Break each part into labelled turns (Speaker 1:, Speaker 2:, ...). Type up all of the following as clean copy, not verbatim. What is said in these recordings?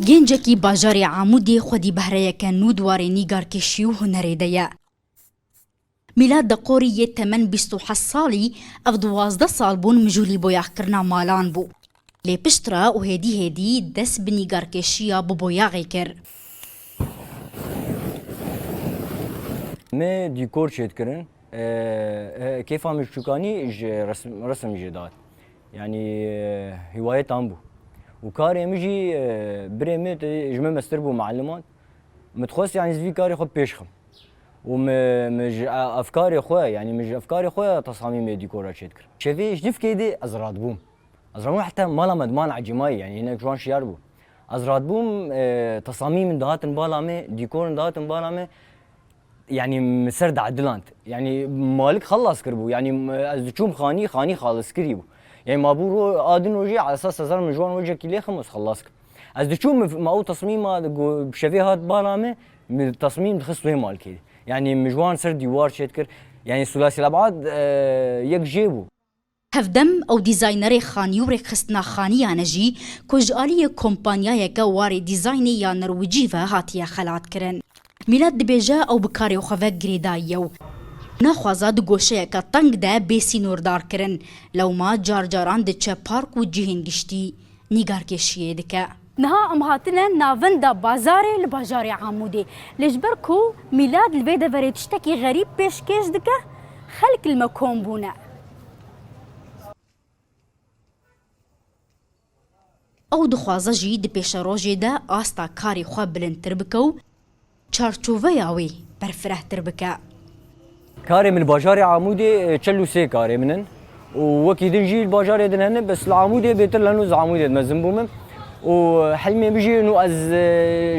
Speaker 1: گنجکی باجاری عمودی خودی بهرهیک نودواری نیگارکشی و هنریدهیه. میلاد دقوری یه تمن 28 سالی اف 12 سال بون مجولی بویاغ کرنا مالان بو. لی پشترا و هدی دست به نیگارکشی ببویاغی کر.
Speaker 2: ما ديكور شيت كرن كيف عم شوكاني رسم جداد يعني هواية تامبو وكاري مجي بريمت جمع مستربو معلمات متخصص يعني زي كاري خد بيشخم ومج افكاري خويا يعني مج افكاري خويا تصاميم ديكورات شيت كرن شافي جديف كيدي ازراد بوم حتى مالا مدمان عجماي يعني هناك جوان شيار بو ازراد بوم تصاميم دهاتن بالامي ديكور دهاتن بالامي يعني مسرد عدلانت يعني مالك خلص كربو يعني از چوم خاني خالص كريبو يعني ما بورو ادن وجي على اساس هزار من جوان وجه كلي خمس خلص از چوم ما او تصميم بشفيهات بالامه من تصميم خص وين مالكي يعني مجوان سر ديوار شتكر يعني ثلاثي الابعاد يك جيبو
Speaker 1: هفدم او دیزاینر خانی و رخصتنا خانیانه جی کجالی کمپانیای گواری دیزاینی یا نرویجی و هاتیه خلات کرن. میلاد دبیجه او بکاری و خواه گریداییو. نخوازه دو گوشه که تنگ ده بیسی نوردار کرن. لو ما جارجاران ده چه پارک و جهین گشتی نیگار کشیه دکه.
Speaker 3: نها ام هاتنا ناوندا بازاري لبازاري عمودي لجبركو ميلاد الفيدا فري تشتكي غريب بيش كيش دكه خلق المكون بونا
Speaker 1: او دخوازه جی ده پیش روژه ده آستا کاری خواه بلندتر بکو چارچووه یاوی برفرهتر بکه.
Speaker 2: كاري من الباجاري عمودي تشلو سي كاري منن وكي دنجي الباجاري دنهن بس العمودي بيتر لانو عمودي مزن بومم وحلمي بيجي انه از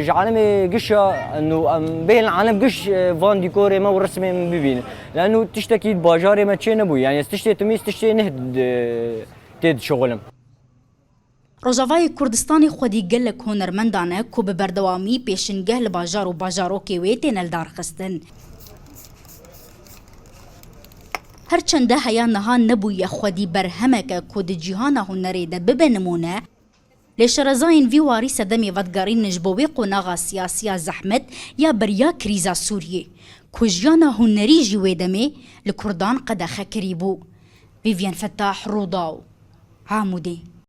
Speaker 2: جعلمي قشة انه بين العالم قش فان ديكوري ما ورسمي ببين لانه تشتكي باجاري ما تشي نبوي يعني تشتي تميز تشتي نهد تيد شغلم.
Speaker 1: روجاوای کردستانی خودی گلک هنرمندانه کو به بردوامی پیشنگه لباجار و باجارو که ویتی نلدار خستن. هرچنده هیا نها نبوی خودی برهمک کود جهان هنری ده ببنمونه لشرزاین وی واری سدمی ودگاری نجبوی قناغا سیاسی زحمت یا بریا کریزا سوریه کجیان هنری جوی دمی لکردان قدخه کریبو. ویویان فتاح روداو عمودی